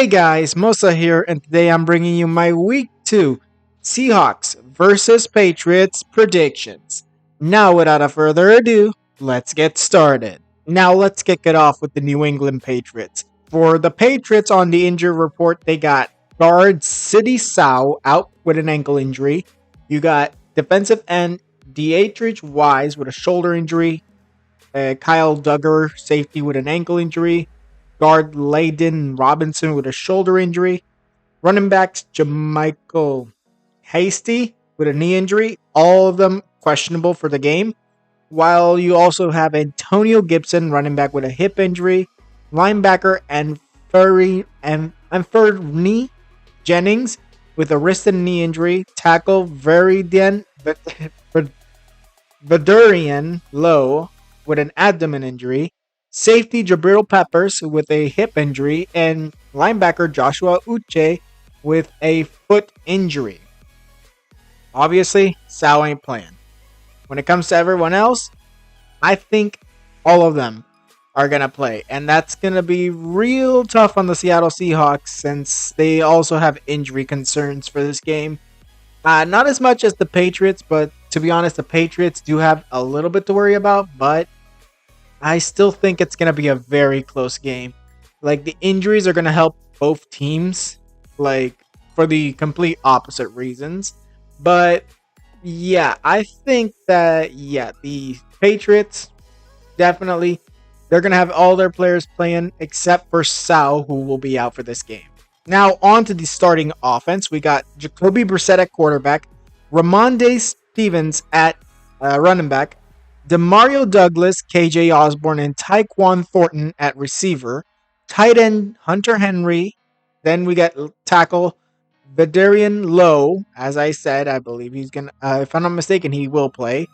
Hey guys, Mosa here, and today I'm bringing you my Week 2 Seahawks versus Patriots predictions. Now, without a further ado, let's get started. Now, let's kick it off with the New England Patriots. For the Patriots on the injury report, they got guard City Sow out with an ankle injury. You got defensive end Dietrich Wise with a shoulder injury. Kyle Duggar, safety with an ankle injury. Guard Layden Robinson with a shoulder injury. Running backs Jamichael Hasty with a knee injury. All of them questionable for the game. While you also have Antonio Gibson, running back with a hip injury. Linebacker and Fernie Jennings with a wrist and knee injury. Tackle Vidurian Lowe with an abdomen injury. Safety Jabril Peppers with a hip injury, and linebacker Joshua Uche with a foot injury. Obviously, Sal ain't playing. When it comes to everyone else, I think all of them are going to play. And that's going to be real tough on the Seattle Seahawks since they also have injury concerns for this game. Not as much as the Patriots, but to be honest, the Patriots do have a little bit to worry about, but I still think it's going to be a very close game. Like, the injuries are going to help both teams, like, for the complete opposite reasons. But, yeah, I think that, the Patriots, definitely, they're going to have all their players playing except for Sal, who will be out for this game. Now, on to the starting offense. We got Jacoby Brissett at quarterback, Ramondre Stevens at running back, Demario Douglas, KJ Osborne, and Tyquan Thornton at receiver. Tight end Hunter Henry. Then we got tackle Vidurian Lowe. As I said, I believe he's gonna. If I'm not mistaken, he will play.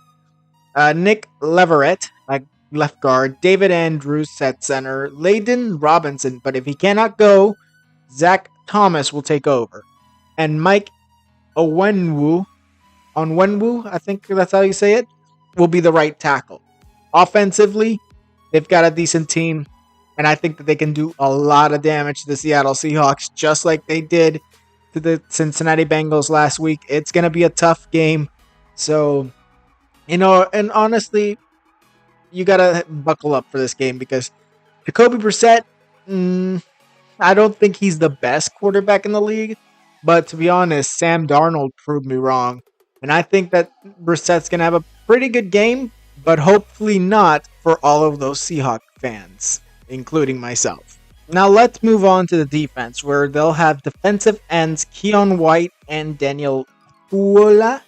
Nick Leverett at left guard. David Andrews at center. Layden Robinson, but if he cannot go, Zach Thomas will take over. And Mike Onwenu, I think that's how you say it, will be the right tackle. Offensively, they've got a decent team, and I think that they can do a lot of damage to the Seattle Seahawks, just like they did to the Cincinnati Bengals last week. It's going to be a tough game. So, and honestly, you got to buckle up for this game because Jacoby Brissett, I don't think he's the best quarterback in the league, but to be honest, Sam Darnold proved me wrong. And I think that Brissett's going to have a pretty good game, but hopefully not for all of those Seahawks fans, including myself. Now let's move on to the defense, where they'll have defensive ends Keon White and Daniel Akule.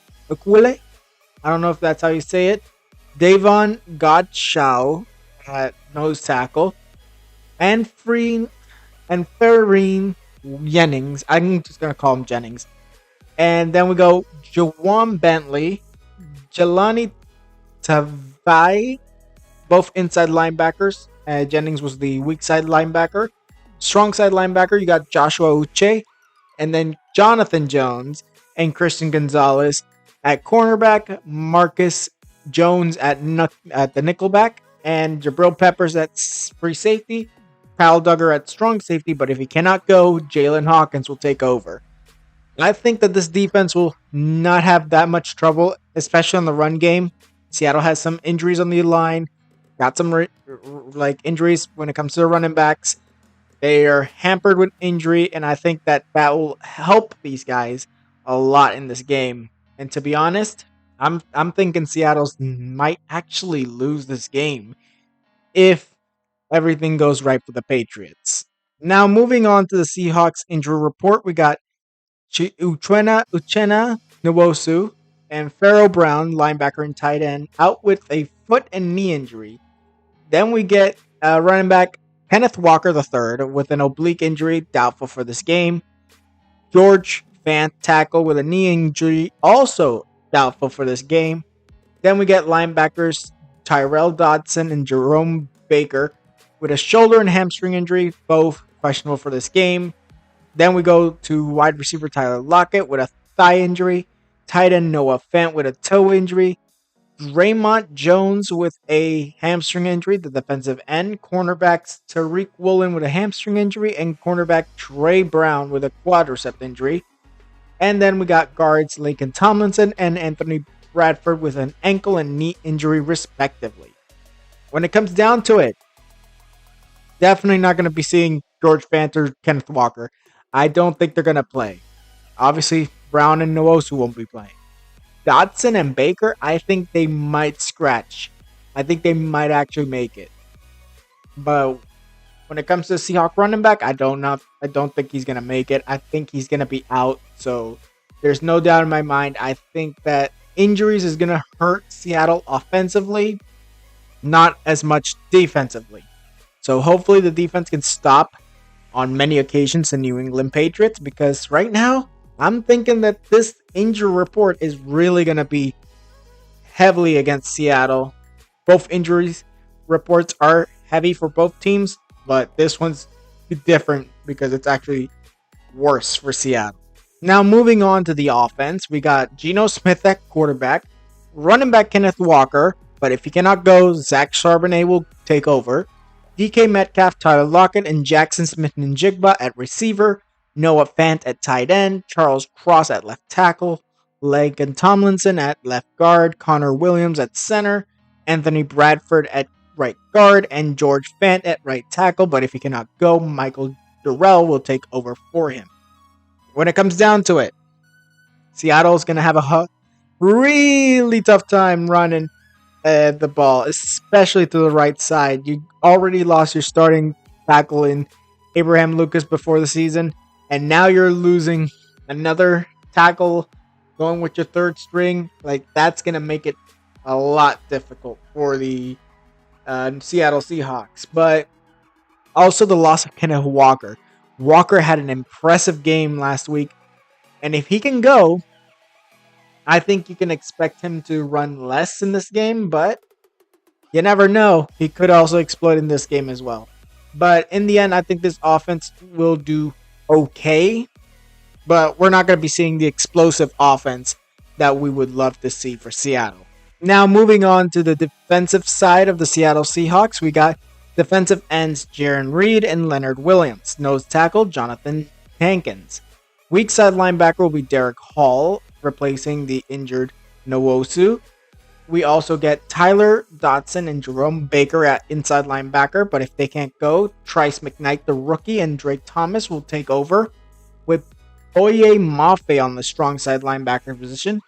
I don't know if that's how you say it. Davon Godchow at nose tackle. And Fareen Jennings. I'm just going to call him Jennings. And then we go Jawan Bentley, Jelani Tavai, both inside linebackers. Jennings was the weak side linebacker. Strong side linebacker, you got Joshua Uche. And then Jonathan Jones and Christian Gonzalez at cornerback. Marcus Jones at the nickelback. And Jabril Peppers at free safety. Kyle Duggar at strong safety. But if he cannot go, Jalen Hawkins will take over. I think that this defense will not have that much trouble, especially on the run game. Seattle has some injuries on the line, got some injuries when it comes to the running backs. They are hampered with injury, and I think that will help these guys a lot in this game. And to be honest, I'm thinking Seattle might actually lose this game if everything goes right for the Patriots. Now, moving on to the Seahawks injury report, we got Uchenna Nwosu and Pharaoh Brown, linebacker and tight end, out with a foot and knee injury. Then we get running back Kenneth Walker III with an oblique injury, doubtful for this game. George Fant, tackle with a knee injury, also doubtful for this game. Then we get linebackers Tyrell Dodson and Jerome Baker with a shoulder and hamstring injury, both questionable for this game. Then we go to wide receiver Tyler Lockett with a thigh injury. Tight end Noah Fant with a toe injury. Draymond Jones with a hamstring injury, the defensive end. Cornerbacks Tariq Woolen with a hamstring injury, and cornerback Trey Brown with a quadricep injury. And then we got guards Lincoln Tomlinson and Anthony Bradford with an ankle and knee injury, respectively. When it comes down to it, definitely not going to be seeing George Fant or Kenneth Walker. I don't think they're going to play. Obviously, Brown and Nwosu won't be playing. Dotson and Baker, I think they might scratch. I think they might actually make it. But when it comes to the Seahawks running back, I don't think he's gonna make it. I think he's gonna be out. So there's no doubt in my mind. I think that injuries is gonna hurt Seattle offensively, not as much defensively. So hopefully the defense can stop on many occasions the New England Patriots, because right now I'm thinking that this injury report is really going to be heavily against Seattle. Both injuries reports are heavy for both teams, but this one's different because it's actually worse for Seattle. Now moving on to the offense, we got Geno Smith at quarterback, running back Kenneth Walker, but if he cannot go, Zach Charbonnet will take over. DK Metcalf, Tyler Lockett, and Jackson Smith-Njigba at receiver. Noah Fant at tight end. Charles Cross at left tackle. Lincoln Tomlinson at left guard. Connor Williams at center. Anthony Bradford at right guard. And George Fant at right tackle. But if he cannot go, Michael Durrell will take over for him. When it comes down to it, Seattle's going to have a really tough time running the ball, especially to the right side. You already lost your starting tackle in Abraham Lucas before the season, and now you're losing another tackle going with your third string. Like, that's going to make it a lot difficult for the Seattle Seahawks. But also the loss of Kenneth Walker. Walker had an impressive game last week, and if he can go, I think you can expect him to run less in this game, but you never know. He could also exploit in this game as well. But in the end, I think this offense will do okay, but we're not going to be seeing the explosive offense that we would love to see for Seattle. Now, moving on to the defensive side of the Seattle Seahawks, we got defensive ends Jaron Reed and Leonard Williams. Nose tackle Jonathan Hankins. Weak side linebacker will be Derek Hall, replacing the injured Nwosu. We also get Tyler Dotson and Jerome Baker at inside linebacker, but if they can't go, Trice McKnight, the rookie, and Drake Thomas will take over, with Oye Mafe on the strong side linebacker position.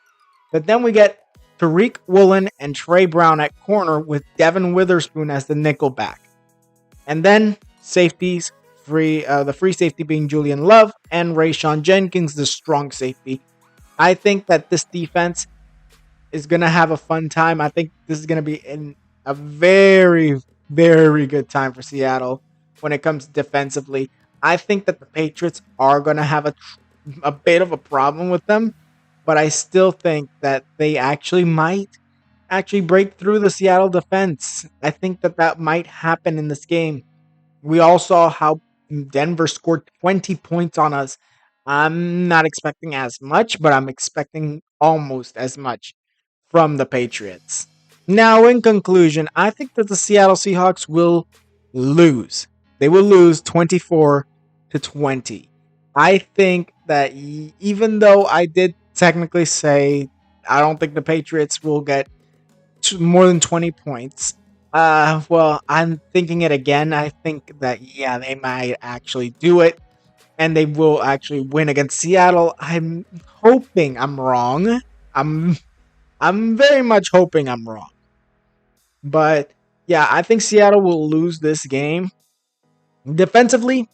But then we get Tariq Woolen and Trey Brown at corner, with Devin Witherspoon as the nickel back. And then safeties, the free safety being Julian Love, and Rayshawn Jenkins, the strong safety. I think that this defense is going to have a fun time. I think this is going to be a very, very good time for Seattle when it comes defensively. I think that the Patriots are going to have a bit of a problem with them, but I still think that they might break through the Seattle defense. I think that might happen in this game. We all saw how Denver scored 20 points on us. I'm not expecting as much, but I'm expecting almost as much from the Patriots. Now, in conclusion, I think that the Seattle Seahawks will lose. They will lose 24-20. I think that even though I did technically say I don't think the Patriots will get more than 20 points, well, I'm thinking it again. I think that, yeah, they might actually do it, and they will actually win against Seattle. I'm hoping I'm wrong. I'm very much hoping I'm wrong. But yeah, I think Seattle will lose this game. Defensively,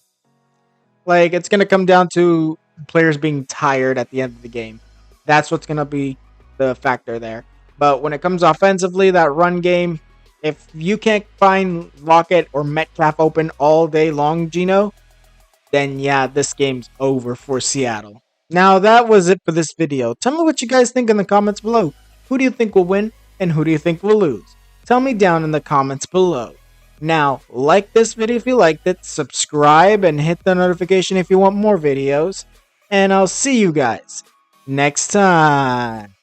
like, it's going to come down to players being tired at the end of the game. That's what's going to be the factor there. But when it comes offensively, that run game, if you can't find Lockett or Metcalf open all day long, Geno, then yeah, this game's over for Seattle. Now, that was it for this video. Tell me what you guys think in the comments below. Who do you think will win, and who do you think will lose? Tell me down in the comments below. Now, like this video if you liked it, subscribe, and hit the notification if you want more videos. And I'll see you guys next time.